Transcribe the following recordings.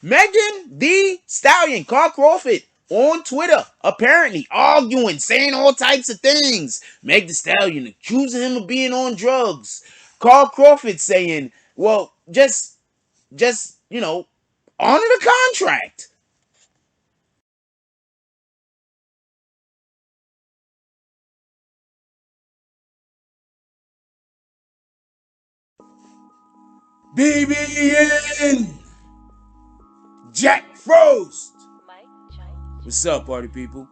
Megan Thee Stallion, Carl Crawford, on Twitter, apparently arguing, saying all types of things. Meg Thee Stallion accusing him of being on drugs. Carl Crawford saying, well, just, honor the contract. BBN Jack Frost. What's up, party people?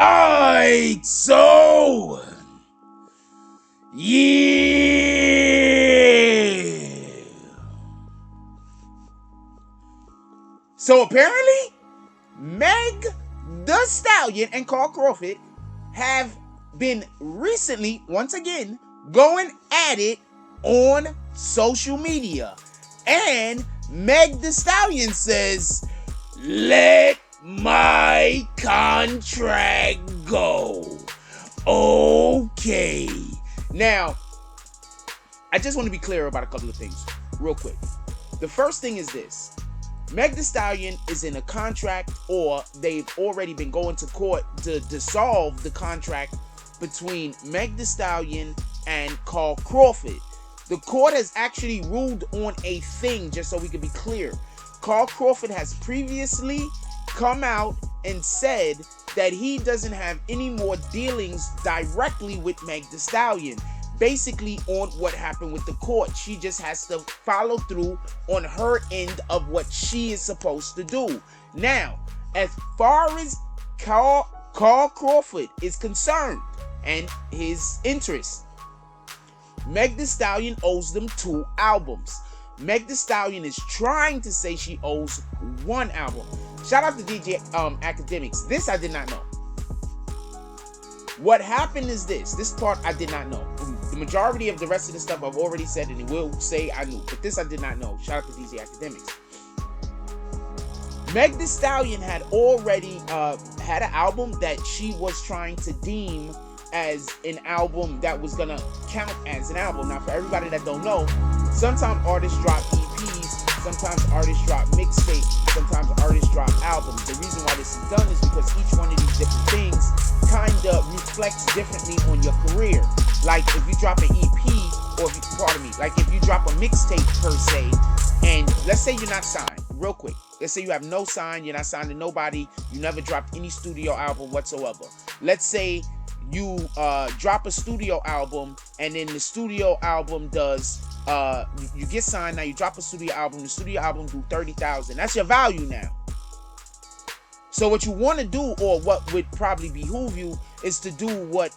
Alright, so yeah. So apparently, Meg Thee Stallion and Carl Crawford have been recently, once again, going at it on social media. And Meg Thee Stallion says, let my contract go. Okay. Now, I just want to be clear about a couple of things real quick. The first thing is this. Meg Thee Stallion is in a contract, or they've already been going to court to dissolve the contract between Meg Thee Stallion and Carl Crawford. The court has actually ruled on a thing, just so we can be clear. Carl Crawford has previously come out and said that he doesn't have any more dealings directly with Meg Thee Stallion. Basically on what happened with the court. She just has to follow through on her end of what she is supposed to do. Now, as far as Carl Crawford is concerned and his interests, Meg Thee Stallion owes them 2 albums. Meg Thee Stallion is trying to say she owes 1 album. Shout out to DJ Academics. This I did not know. What happened is this part I did not know. The majority of the rest of the stuff I've already said, and it will say I knew, but this I did not know. Shout out to DJ Academics. Meg Thee Stallion had already had an album that she was trying to deem as an album that was gonna count as an album. Now, for everybody that don't know, sometimes artists drop EPs, sometimes artists drop mixtapes, sometimes artists drop albums. The reason why this is done is because each one of these different things kind of reflects differently on your career. Like if you drop an EP, or if you drop a mixtape per se, and let's say you're not signed, real quick. Let's say you have no sign, you're not signed to nobody, you never dropped any studio album whatsoever. Let's say you drop a studio album, and then the studio album does you get signed. Now you drop a studio album, the studio album do 30,000. That's your value now. So what you want to do, or what would probably behoove you, is to do what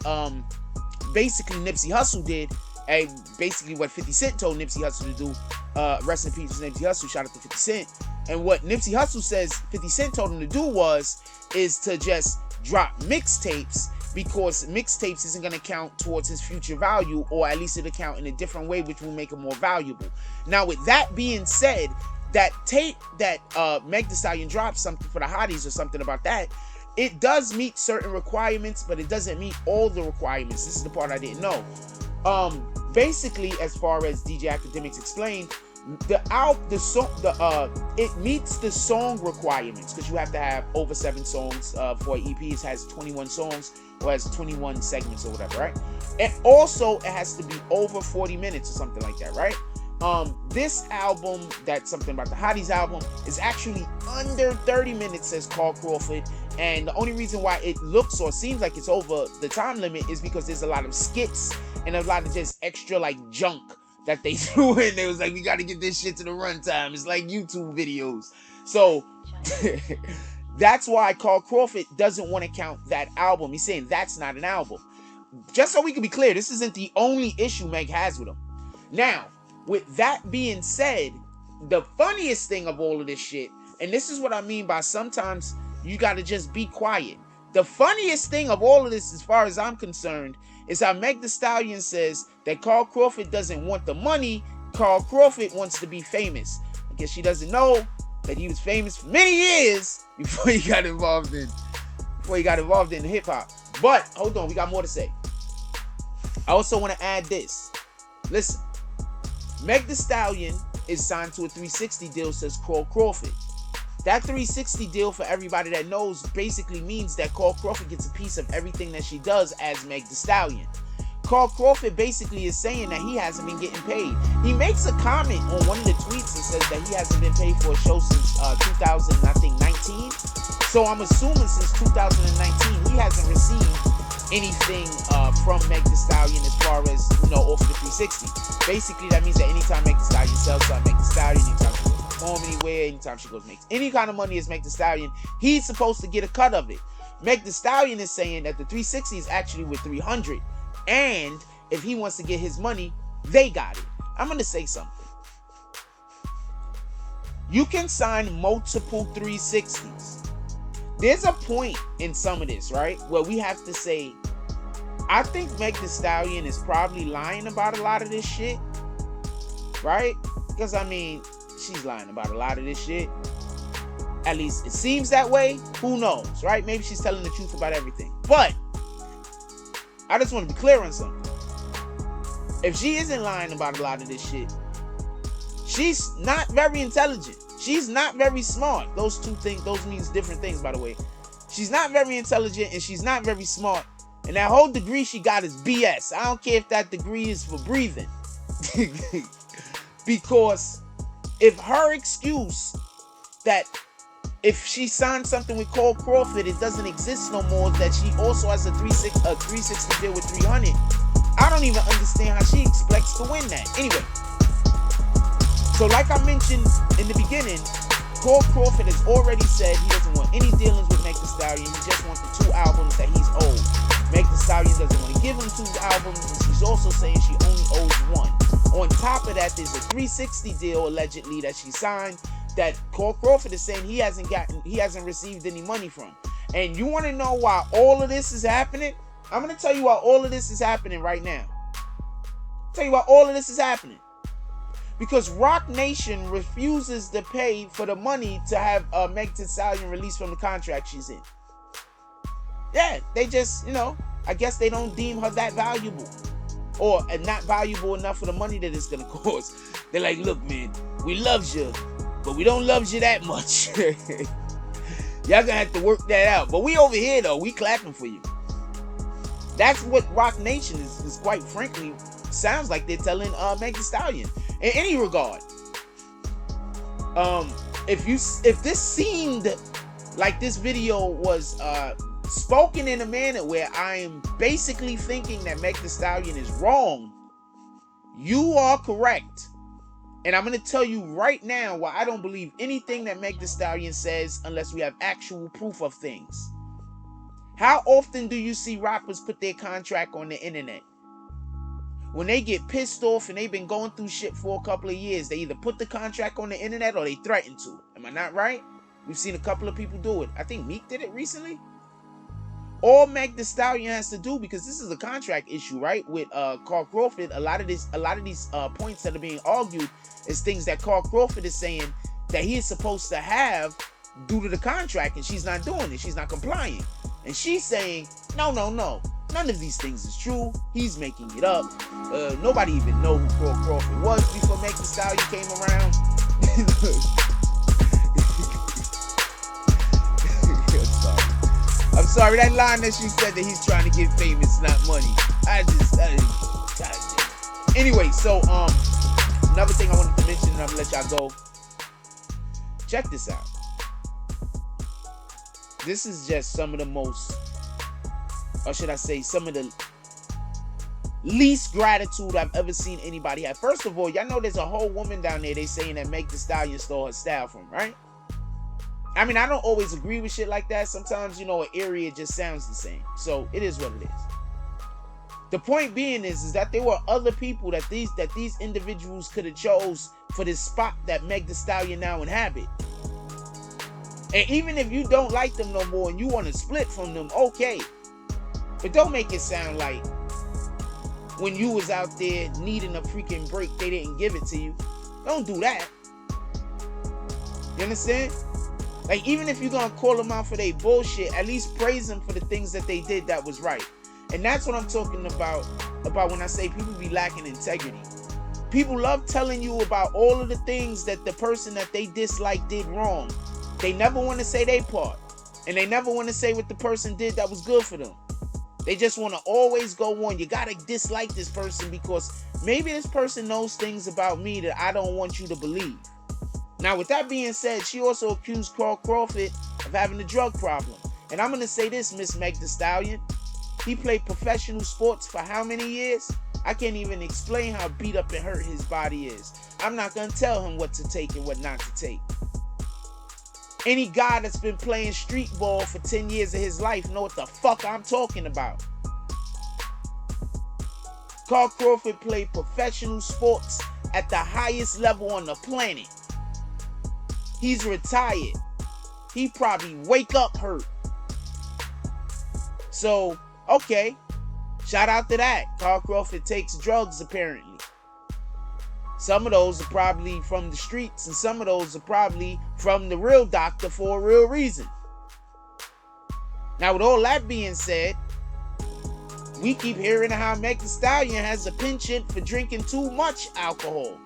basically Nipsey Hussle did, and basically what 50 Cent told Nipsey Hussle to do. Rest in peace, Nipsey Hussle. Shout out to 50 Cent. And what Nipsey Hussle says 50 Cent told him to do is to just drop mixtapes, because mixtapes isn't going to count towards his future value, or at least it'll count in a different way, which will make it more valuable. Now, with that being said, that tape that Meg Thee Stallion dropped, something for the hotties or something about that, it does meet certain requirements, but it doesn't meet all the requirements. This is the part I didn't know. Basically, as far as DJ Academics explained, it meets the song requirements, because you have to have over 7 songs for an EP. It has 21 songs, or has 21 segments or whatever, right? And also it has to be over 40 minutes or something like that, right? This album, that's something about the Hotties album, is actually under 30 minutes, says Carl Crawford. And the only reason why it looks or seems like it's over the time limit is because there's a lot of skits and a lot of just extra like junk that they threw in. They was like, we got to get this shit to the runtime. It's like YouTube videos. So that's why Carl Crawford doesn't want to count that album. He's saying that's not an album. Just so we can be clear, this isn't the only issue Meg has with him. Now, with that being said, the funniest thing of all of this shit, and this is what I mean by sometimes you got to just be quiet. The funniest thing of all of this, as far as I'm concerned, is how Meg Thee Stallion says that Carl Crawford doesn't want the money. Carl Crawford wants to be famous. I guess she doesn't know that he was famous for many years before he got involved in hip hop. But hold on, we got more to say. I also want to add this. Listen, Meg Thee Stallion is signed to a 360 deal, says Crawford. That 360 deal, for everybody that knows, basically means that Crawford gets a piece of everything that she does as Meg Thee Stallion. Crawford basically is saying that he hasn't been getting paid. He makes a comment on one of the tweets and says that he hasn't been paid for a show since 2019. So I'm assuming since 2019 he hasn't received anything from Meg Thee Stallion as far as, you know, off the 360. Basically, that means that anytime Meg Thee Stallion sells something, Meg Thee Stallion, anytime she goes to perform anywhere, anytime she goes makes any kind of money as Meg Thee Stallion, he's supposed to get a cut of it. Meg Thee Stallion is saying that the 360 is actually with 300, and if he wants to get his money, they got it. I'm gonna say something. You can sign multiple 360s. There's a point in some of this, right, where we have to say, I think Meg Thee Stallion is probably lying about a lot of this shit, right? Because, I mean, she's lying about a lot of this shit. At least it seems that way. Who knows, right? Maybe she's telling the truth about everything. But I just want to be clear on something. If she isn't lying about a lot of this shit, she's not very intelligent. She's not very smart. Those two things, those means different things, by the way. She's not very intelligent and she's not very smart. And that whole degree she got is BS. I don't care if that degree is for breathing. Because if her excuse that if she signed something with Crawford, it doesn't exist no more, that she also has a 360 deal with 300, I don't even understand how she expects to win that. Anyway, so like I mentioned in the beginning, Crawford has already said he doesn't want any dealings with Meg Thee Stallion. He just wants the 2 albums that he's owed. Meg Thee Stallion doesn't want to give him 2 albums, and she's also saying she only owes 1. On top of that, there's a 360 deal allegedly that she signed that Crawford is saying he hasn't received any money from. And you want to know why all of this is happening? I'm going to tell you why all of this is happening right now. Tell you why all of this is happening. Because Roc Nation refuses to pay for the money to have Meg Thee Stallion released from the contract she's in. Yeah, they just, you know, I guess they don't deem her that valuable. Or not valuable enough for the money that it's going to cost. They're like, look, man, we love you, but we don't love you that much. Y'all gonna have to work that out. But we over here, though, we clapping for you. That's what Roc Nation is quite frankly, sounds like they're telling Meg Thee Stallion. In any regard, if this seemed like this video was spoken in a manner where I am basically thinking that Meg Thee Stallion is wrong, you are correct. And I'm going to tell you right now why I don't believe anything that Meg Thee Stallion says unless we have actual proof of things. How often do you see rappers put their contract on the internet? When they get pissed off and they've been going through shit for a couple of years, they either put the contract on the internet or they threaten to. Am I not right? We've seen a couple of people do it. I think Meek did it recently. All Meg Thee Stallion has to do, because this is a contract issue, right? With Crawford, a lot of these points that are being argued is things that Crawford is saying that he is supposed to have due to the contract, and she's not doing it. She's not complying. And she's saying, no. None of these things is true. He's making it up. Nobody even know who Crawford was before Meg Thee Stallion came around. I'm sorry, that line that she said that he's trying to get famous, not money. Anyway, so another thing I wanted to mention, and I'm gonna let y'all go. Check this out. This is just some of the most, or should I say, some of the least gratitude I've ever seen anybody have. First of all, y'all know there's a whole woman down there they saying that Meg Thee Stallion stole her style from, right? I mean, I don't always agree with shit like that. Sometimes, you know, an area just sounds the same. So it is what it is. The point being is that there were other people that these individuals could have chose for this spot that Meg Thee Stallion now inhabit. And even if you don't like them no more and you want to split from them, okay. But don't make it sound like when you was out there needing a freaking break, they didn't give it to you. Don't do that. You understand? Like, even if you're going to call them out for their bullshit, at least praise them for the things that they did that was right. And that's what I'm talking about when I say people be lacking integrity. People love telling you about all of the things that the person that they dislike did wrong. They never want to say their part. And they never want to say what the person did that was good for them. They just want to always go on. You got to dislike this person because maybe this person knows things about me that I don't want you to believe. Now, with that being said, she also accused Crawford of having a drug problem. And I'm going to say this, Miss Megan Thee Stallion. He played professional sports for how many years? I can't even explain how beat up and hurt his body is. I'm not going to tell him what to take and what not to take. Any guy that's been playing street ball for 10 years of his life know what the fuck I'm talking about. Crawford played professional sports at the highest level on the planet. He's retired. He probably wake up hurt. So, okay. Shout out to that. Crawford takes drugs apparently. Some of those are probably from the streets, and some of those are probably from the real doctor for a real reason. Now, with all that being said, we keep hearing how Megan Thee Stallion has a penchant for drinking too much alcohol.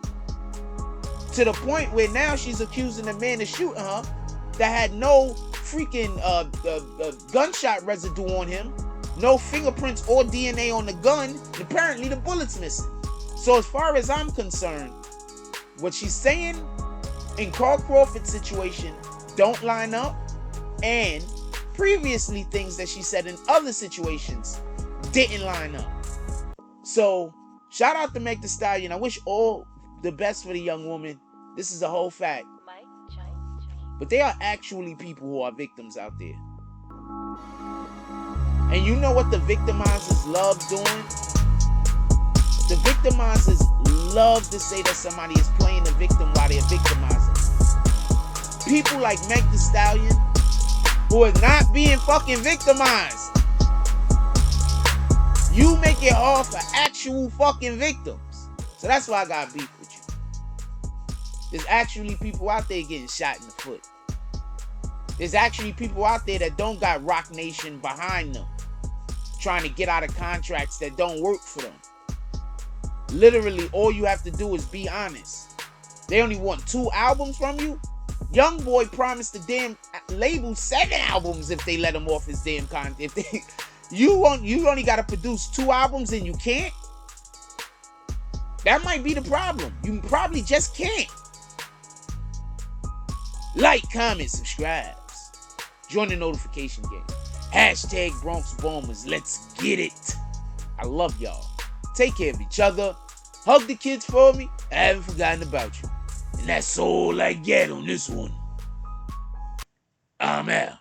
To the point where now she's accusing the man of shooting her that had no freaking gunshot residue on him, no fingerprints or DNA on the gun, and apparently the bullet's missing. So as far as I'm concerned, what she's saying in Crawford's situation don't line up, and previously things that she said in other situations didn't line up. So shout out to Megan Thee Stallion. I wish all the best for the young woman. This is a whole fact. But there are actually people who are victims out there. And you know what the victimizers love doing? The victimizers love to say that somebody is playing the victim while they're victimizing. People like Megan Thee Stallion who are not being fucking victimized. You make it hard for actual fucking victims. So that's why I got beef with you. There's actually people out there getting shot in the foot. There's actually people out there that don't got Rock Nation behind them, trying to get out of contracts that don't work for them. Literally, all you have to do is be honest. They only want 2 albums from you. Young boy promised the damn label 7 albums if they let him off his damn content. You only got to produce 2 albums and you can't. That might be the problem. You probably just can't. Like, comment, subscribe. Join the notification game. Hashtag Bronx Bombers. Let's get it. I love y'all. Take care of each other. Hug the kids for me. I haven't forgotten about you. And that's all I get on this one. I'm out.